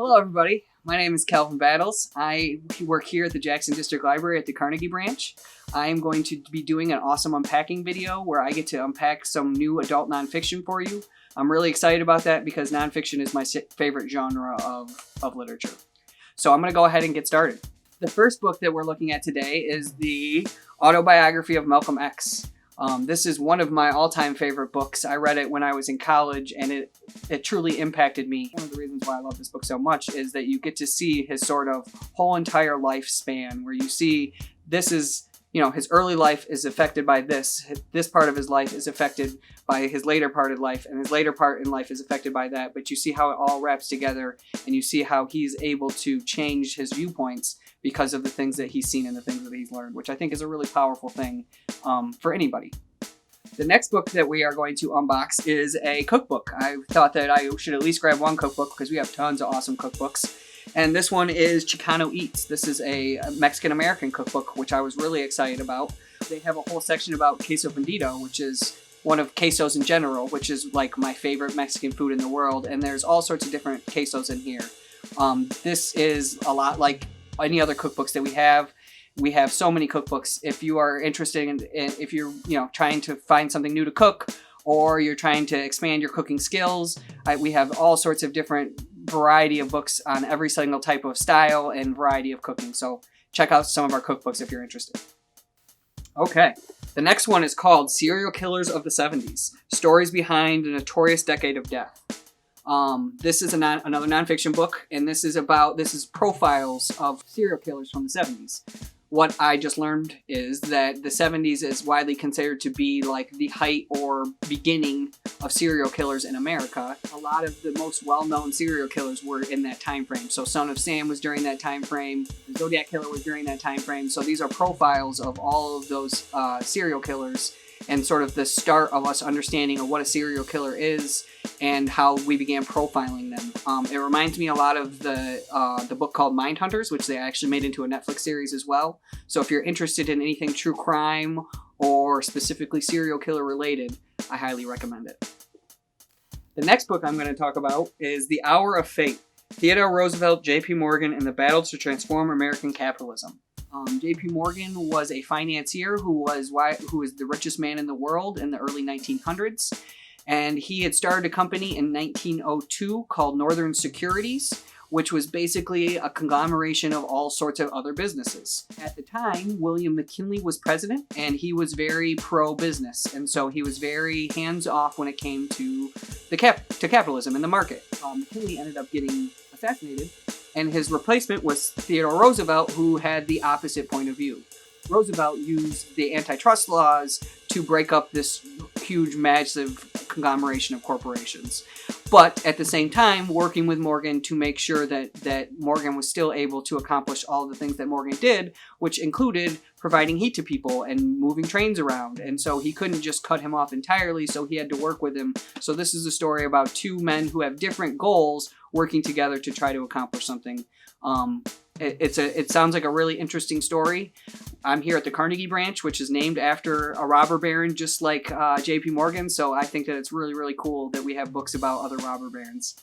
Hello, everybody. My name is Calvin Battles. I work here at the Jackson District Library at the Carnegie branch. I am going to be doing an awesome unpacking video where I get to unpack some new adult nonfiction for you. I'm really excited about that because nonfiction is my favorite genre of literature. So I'm going to go ahead and get started. The first book that we're looking at today is the Autobiography of Malcolm X. This is one of my all-time favorite books. I read it when I was in college, and it truly impacted me. One of the reasons why I love this book so much is that you get to see his sort of whole entire lifespan, where you see this is, his early life is affected by this. This part of his life is affected by his later part of life, and his later part in life is affected by that. But you see how it all wraps together, and you see how he's able to change his viewpoints because of the things that he's seen and the things that he's learned, which I think is a really powerful thing for anybody. The next book that we are going to unbox is a cookbook. I thought that I should at least grab one cookbook because we have tons of awesome cookbooks. And this one is Chicano Eats. This is a Mexican-American cookbook, which I was really excited about. They have a whole section about queso fundido, which is one of quesos in general, which is like my favorite Mexican food in the world. And there's all sorts of different quesos in here. This is a lot like any other cookbooks that we have. We have so many cookbooks. If you are interested in if you're trying to find something new to cook, or you're trying to expand your cooking skills, we have all sorts of different variety of books on every single type of style and variety of cooking. So check out some of our cookbooks if you're interested. Okay, the next one is called Serial Killers of the 70s, Stories Behind a Notorious Decade of Death. This is another nonfiction book, and this is profiles of serial killers from the 70s. What I just learned is that the 70s is widely considered to be like the height or beginning of serial killers in America. A lot of the most well-known serial killers were in that time frame. So Son of Sam was during that time frame. The Zodiac Killer was during that time frame. So these are profiles of all of those serial killers and sort of the start of us understanding of what a serial killer is and how we began profiling them. It reminds me a lot of the book called Mindhunters, which they actually made into a Netflix series as well. So if you're interested in anything true crime or specifically serial killer related, I highly recommend it. The next book I'm going to talk about is The Hour of Fate, Theodore Roosevelt, J.P. Morgan, and the Battle to Transform American Capitalism. J.P. Morgan was a financier who was the richest man in the world in the early 1900s. And he had started a company in 1902 called Northern Securities, which was basically a conglomeration of all sorts of other businesses. At the time, William McKinley was president, and he was very pro-business. And so he was very hands-off when it came to capitalism and the market. McKinley ended up getting assassinated, and his replacement was Theodore Roosevelt, who had the opposite point of view. Roosevelt used the antitrust laws to break up this huge, massive conglomeration of corporations. But at the same time, working with Morgan to make sure that Morgan was still able to accomplish all the things that Morgan did, which included providing heat to people and moving trains around. And so he couldn't just cut him off entirely, so he had to work with him. So this is a story about two men who have different goals working together to try to accomplish something. It sounds like a really interesting story. I'm here at the Carnegie branch, which is named after a robber baron, just like J.P. Morgan. So I think that it's really, really cool that we have books about other robber barons.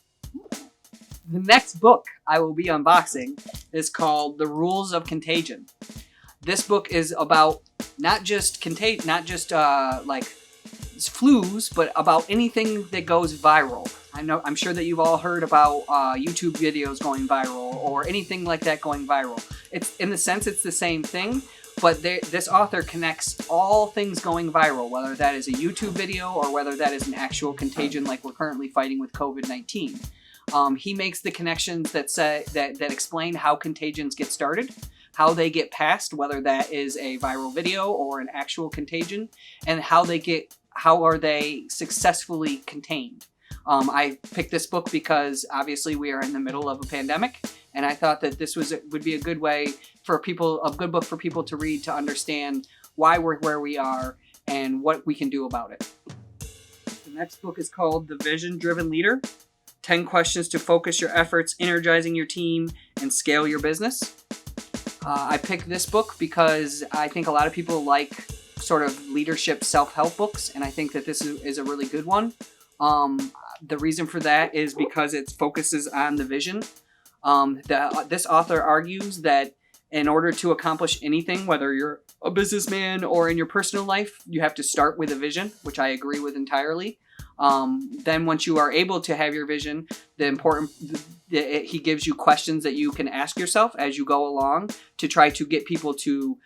The next book I will be unboxing is called The Rules of Contagion. This book is about not just flus, but about anything that goes viral. I'm sure that you've all heard about YouTube videos going viral or anything like that going viral. It's in the sense it's the same thing, but this author connects all things going viral, whether that is a YouTube video or whether that is an actual contagion like we're currently fighting with COVID-19. He makes the connections that explain how contagions get started, how they get passed, whether that is a viral video or an actual contagion, and how are they successfully contained. I picked this book because obviously we are in the middle of a pandemic, and I thought that this would be a good way for a good book for people to read to understand why we're where we are and what we can do about it. The next book is called The Vision-Driven Leader, 10 Questions to Focus Your Efforts, Energizing Your Team, and Scale Your Business. I picked this book because I think a lot of people like sort of leadership self-help books, and I think that this is a really good one. The reason for that is because it focuses on the vision. This author argues that in order to accomplish anything, whether you're a businessman or in your personal life, you have to start with a vision, which I agree with entirely. Then once you are able to have your vision, he gives you questions that you can ask yourself as you go along to try to get people to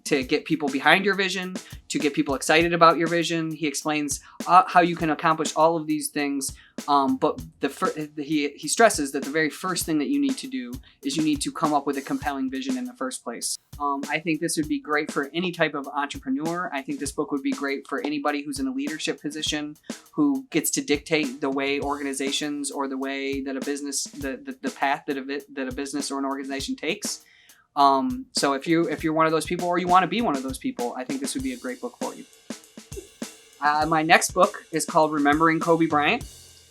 get people behind your vision, to get people excited about your vision. He explains how you can accomplish all of these things. But he stresses that the very first thing that you need to do is you need to come up with a compelling vision in the first place. I think this would be great for any type of entrepreneur. I think this book would be great for anybody who's in a leadership position, who gets to dictate the way organizations or the way that a business, the path that a business or an organization takes. So if you're one of those people, or you want to be one of those people, I think this would be a great book for you. My next book is called Remembering Kobe Bryant.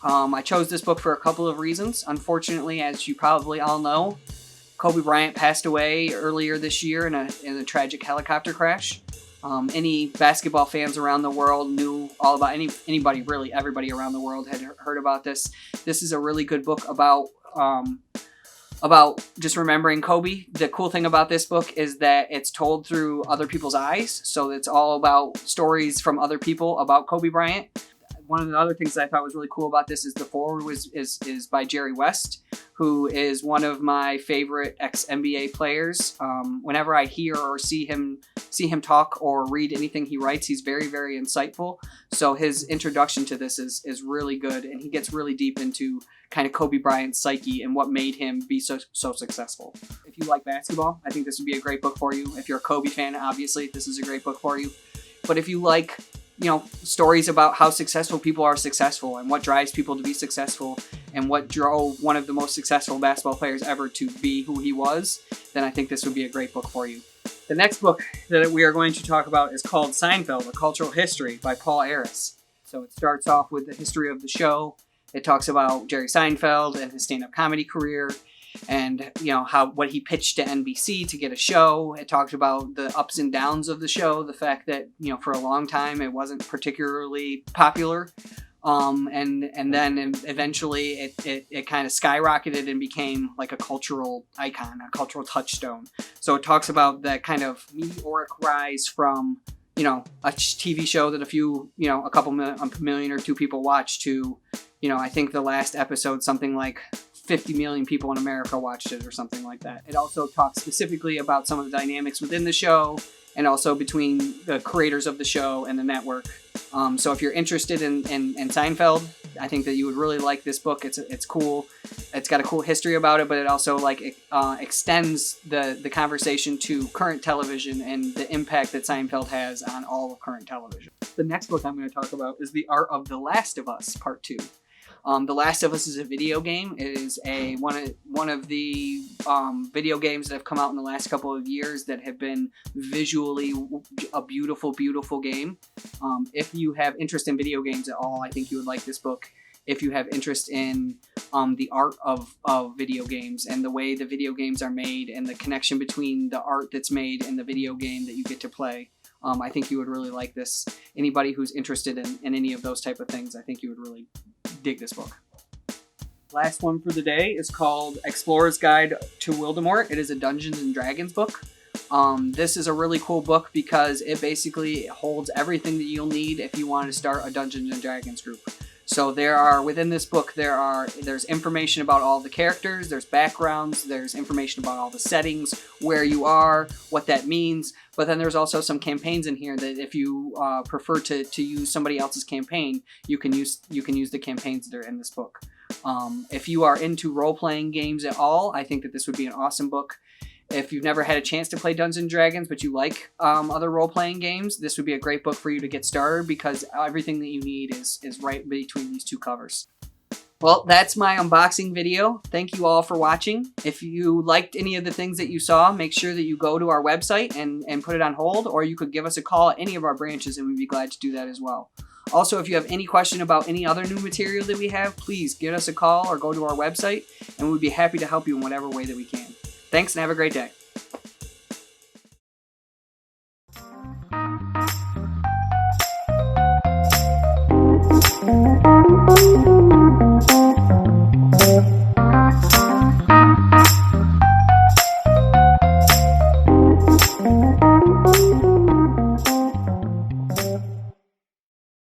I chose this book for a couple of reasons. Unfortunately, as you probably all know, Kobe Bryant passed away earlier this year in a tragic helicopter crash. Any basketball fans around the world knew all about anybody, really everybody around the world had heard about this. This is a really good book about just remembering Kobe. The cool thing about this book is that it's told through other people's eyes. So it's all about stories from other people about Kobe Bryant. One of the other things that I thought was really cool about this is the foreword is by Jerry West, who is one of my favorite ex-NBA players. Whenever I hear or see him talk or read anything he writes, he's very, very insightful. So his introduction to this is really good, and he gets really deep into kind of Kobe Bryant's psyche and what made him be so successful. If you like basketball, I think this would be a great book for you. If you're a Kobe fan, obviously, this is a great book for you. But if you like, stories about how successful people are successful and what drives people to be successful and what drove one of the most successful basketball players ever to be who he was, then I think this would be a great book for you. The next book that we are going to talk about is called Seinfeld, A Cultural History by Paul Arras. So it starts off with the history of the show. It talks about Jerry Seinfeld and his stand-up comedy career, and what he pitched to NBC to get a show. It talked about the ups and downs of the show, the fact that for a long time it wasn't particularly popular, and then eventually it kind of skyrocketed and became like a cultural icon, a cultural touchstone. So it talks about that kind of meteoric rise from a TV show that a couple million or two people watch to I think the last episode, something like 50 million people in America watched it or something like that. It also talks specifically about some of the dynamics within the show and also between the creators of the show and the network. So if you're interested in Seinfeld, I think that you would really like this book. It's cool. It's got a cool history about it, but it also extends the conversation to current television and the impact that Seinfeld has on all of current television. The next book I'm going to talk about is The Art of the Last of Us, Part 2. The Last of Us is a video game. It is one of the video games that have come out in the last couple of years that have been visually a beautiful, beautiful game. If you have interest in video games at all, I think you would like this book. If you have interest in the art of video games and the way the video games are made and the connection between the art that's made and the video game that you get to play, I think you would really like this. Anybody who's interested in any of those type of things, I think you would really dig this book. Last one for the day is called Explorer's Guide to Wildemort. It is a Dungeons and Dragons book. This is a really cool book because it basically holds everything that you'll need if you want to start a Dungeons and Dragons group. So within this book, there's information about all the characters, there's backgrounds, there's information about all the settings, where you are, what that means. But then there's also some campaigns in here that if you prefer to use somebody else's campaign, you can use the campaigns that are in this book. If you are into role-playing games at all, I think that this would be an awesome book. If you've never had a chance to play Dungeons & Dragons, but you like other role-playing games, this would be a great book for you to get started because everything that you need is right between these two covers. Well, that's my unboxing video. Thank you all for watching. If you liked any of the things that you saw, make sure that you go to our website and put it on hold, or you could give us a call at any of our branches and we'd be glad to do that as well. Also, if you have any question about any other new material that we have, please give us a call or go to our website and we'd be happy to help you in whatever way that we can. Thanks and have a great day.